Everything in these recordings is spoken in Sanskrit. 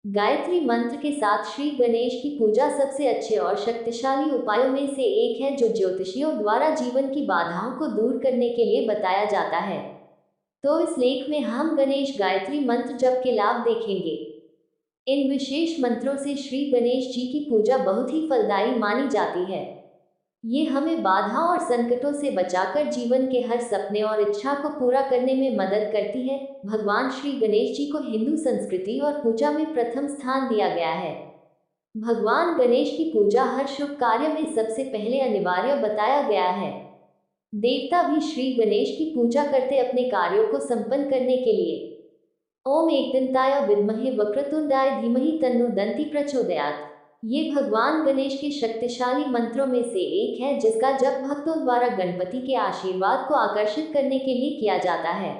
गायत्री मंत्र के साथ श्री गणेश की पूजा सबसे अच्छे और शक्तिशाली उपायों में से एक है जो ज्योतिषियों द्वारा जीवन की बाधाओं को दूर करने के लिए बताया जाता है। तो इस लेख में हम गणेश गायत्री मंत्र जप के लाभ देखेंगे। इन विशेष मंत्रों से श्री गणेश जी की पूजा बहुत ही फलदायी मानी जाती है। ये हमें बाधाओं और संकटों से बचाकर जीवन के हर सपने और इच्छा को पूरा करने में मदद करती है। भगवान श्री गणेश जी को हिंदू संस्कृति और पूजा में प्रथम स्थान दिया गया है। भगवान गणेश की पूजा हर शुभ कार्य में सबसे पहले अनिवार्य बताया गया है। देवता भी श्री गणेश की पूजा करते अपने कार्यों को संपन्न करने के लिए। ओम एकदंताय विद्महे वक्रतुंडाय धीमहि तन्नो दंति प्रचोदयात्। ये भगवान गणेश के शक्तिशाली मंत्रों में से एक है जिसका जप भक्तों द्वारा गणपति के आशीर्वाद को आकर्षित करने के लिए किया जाता है।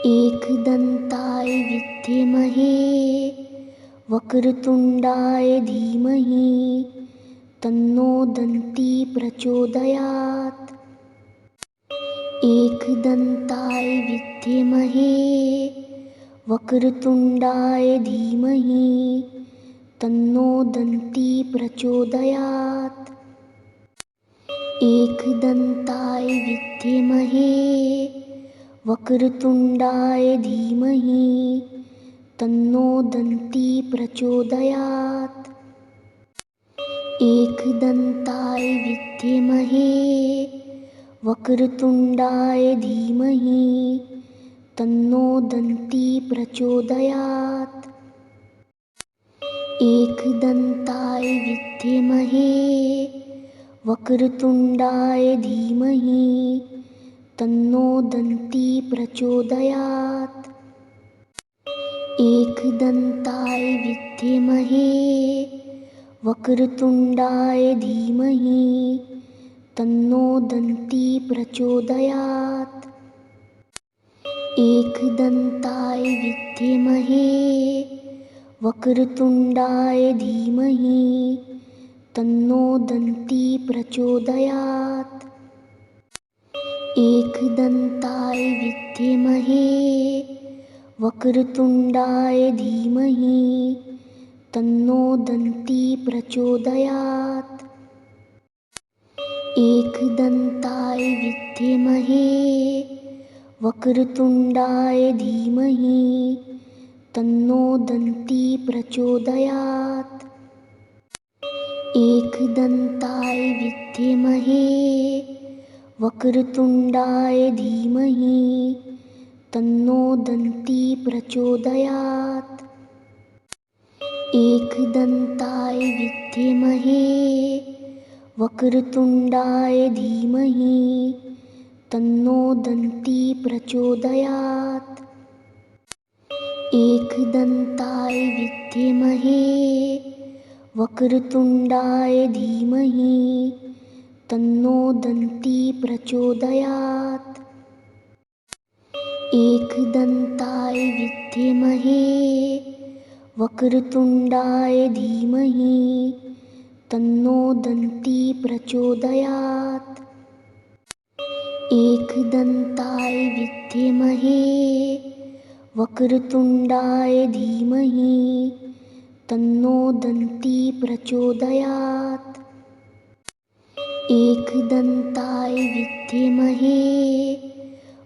एकदंताय विद्महे वक्रतुंडाय धीमहि तन्नो दन्ति प्रचोदयात्। एकदंताय विद्महे वक्रतुंडाय धीमहि तन्नो दन्ति प्रचोदयात्। एकदंताय विद्महे वक्रतुंडाय धीमहि तन्नो दन्ति प्रचोदयात्। एकदंताय विद्महे वक्रतुंडाय धीमहि तन्नो दन्ति प्रचोदयात्। एकदंताय विद्महे वक्रतुंडाय धीमहि तन्नो दन्ति प्रचोदयात्। एकदंताय विद्महे वक्रतुंडाय धीमहि तन्नो दन्ति प्रचोदयात्। एकदंताय विद्महे वक्रतुंडाय धीमहि तन्नो दन्ति प्रचोदयात्। एकदंताय विद्महे वक्रतुंडाय धीमहि तन्नो दन्ति प्रचोदयात्। एकदंताय विद्महे वक्रतुंडाय धीमहि तन्नो दन्ति प्रचोदयात्। एकदंताय विद्महे वक्रतुंडाय धीमहि तन्नो दन्ति प्रचोदयात्। एकदंताय विद्महे वक्रतुंडाय धीमहि तन्नो दन्ति प्रचोदयात्। एकदंताय विद्महे वक्रतुंडाय धीमहि तन्नो दन्ति प्रचोदयात्। एकदंताय विद्महे वक्रतुंडाय धीमहि तन्नो दन्ति प्रचोदयात्। एकदंताय विद्महे वक्रतुंडाय धीमहि तन्नो दन्ति प्रचोदयात्। एकदंताय विद्महे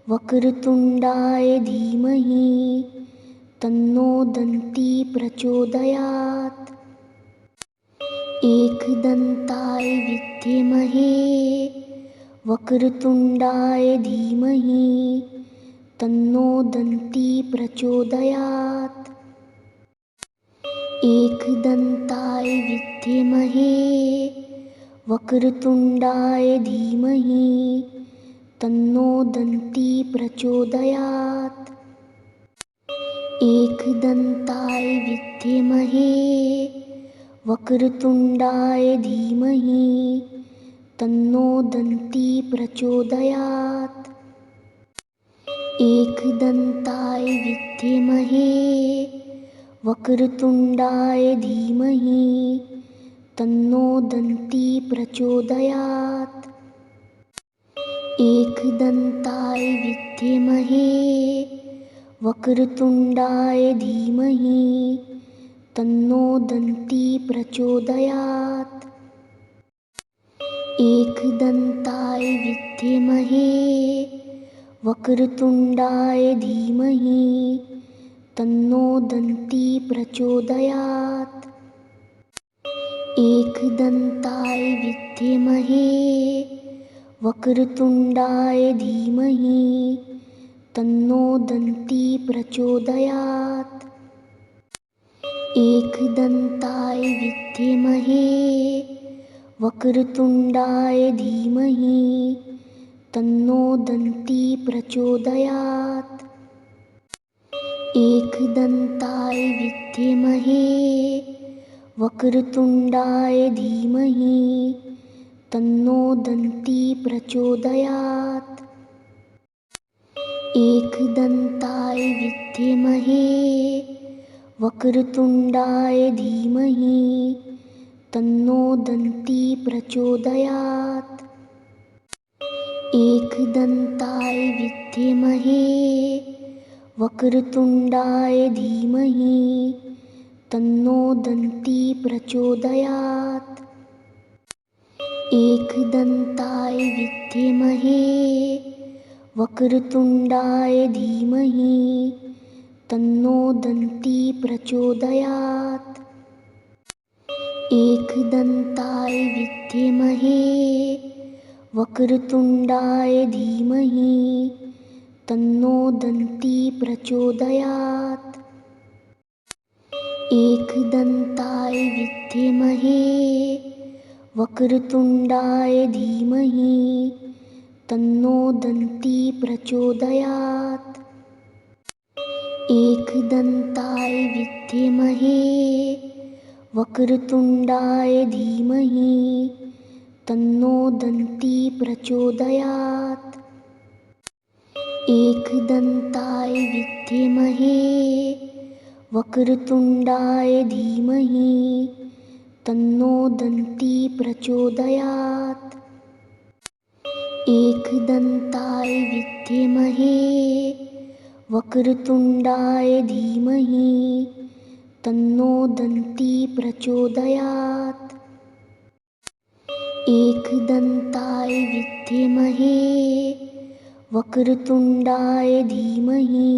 वक्रतुंडाय धीमहि तन्नो दन्ति प्रचोदयात्। एकदंताय विद्महे वक्रतुंडाय धीमहि तन्नो दन्ति प्रचोदयात्। एकदंताय विद्महे वक्रतुंडाय धीमहि तन्नो दन्ति प्रचोदयात्। एकदंताय विद्महे वक्रतुंडाय धीमहि तन्नो दन्ति प्रचोदयात्। एकदंताय विद्महे वक्रतुंडाय धीमहि तन्नो दन्ति प्रचोदयात्। एकदंताय विद्महे वक्रतुंडाय धीमहि तन्नो दन्ती प्रचोदयात्। एकदन्ताय विद्महे वक्रतुण्डाय धीमहि तन्नो दन्ती प्रचोदयात्। एकदन्ताय विद्महे वक्रतुण्डाय धीमहि तन्नो दन्ती प्रचोदयात्। एकदन्ताय विद्महे वक्रतुण्डाय धीमहि तन्नो दन्ती प्रचोदयात्। एकदन्ताय विद्महे वक्रतुण्डाय धीमहि तन्नो दन्ती प्रचोदयात्। एकदन्ताय विद्महे वक्रतुण्डाय धीमहि तन्नो दन्ती प्रचोदयात्। एकदन्ताय विद्महे वक्रतुण्डाय धीमहि तन्नो दन्ती प्रचोदयात्। एकदन्ताय विद्महे वक्रतुण्डाय धीमहि तन्नो दन्ती प्रचोदयात्। एकदन्ताय विद्महे वक्रतुण्डाय धीमहि तन्नो दन्ती प्रचोदयात्। एकदन्ताय विद्महे वक्रतुण्डाय धीमहि तन्नो दन्ती प्रचोदयात्। एकदन्ताय विद्महे वक्रतुण्डाय धीमहि तन्नो दन्ती प्रचोदयात्। एकदन्ताय विद्महे वक्रतुण्डाय धीमहि तन्नो दन्ती प्रचोदयात्। एकदन्ताय विद्महे वक्रतुण्डाय धीमहि तन्नो दन्ती प्रचोदयात्। एकदन्ताय विद्महे वक्रतुण्डाय धीमहि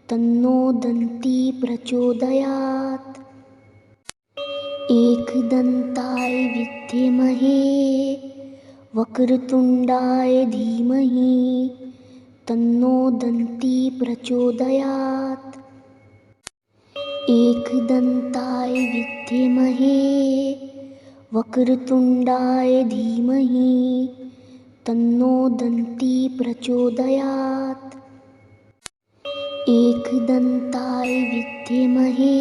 तन्नो दन्ती प्रचोदयात्। एकदन्ताय विद्महे वक्रतुण्डाय धीमहि तन्नो दन्ती प्रचोदयात्। एकदन्ताय विद्महे वक्रतुण्डाय धीमहि तन्नो दन्ती प्रचोदयात्। एकदन्ताय विद्महे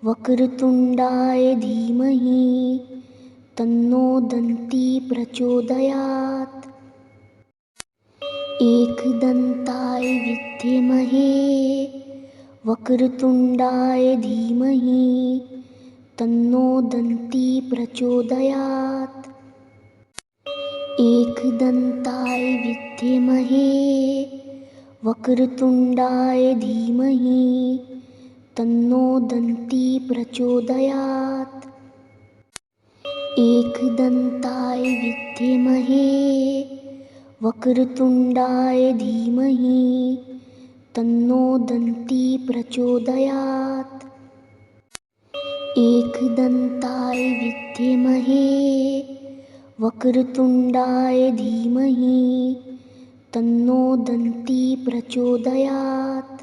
वक्रतुण्डाय धीमहि तन्नो दन्ती प्रचोदयात्। एकदन्ताय विद्महे वक्रतुण्डाय धीमहि तन्नो दन्ती प्रचोदयात्। एकदन्ताय विद्महे वक्रतुण्डाय धीमहि तन्नो दन्ती प्रचोदयात्। एकदन्ताय विद्महे वक्रतुण्डाय धीमहि तन्नो दन्ती प्रचोदयात्। एकदन्ताय विद्महे वक्रतुण्डाय धीमहि तन्नो दन्ती प्रचोदयात्।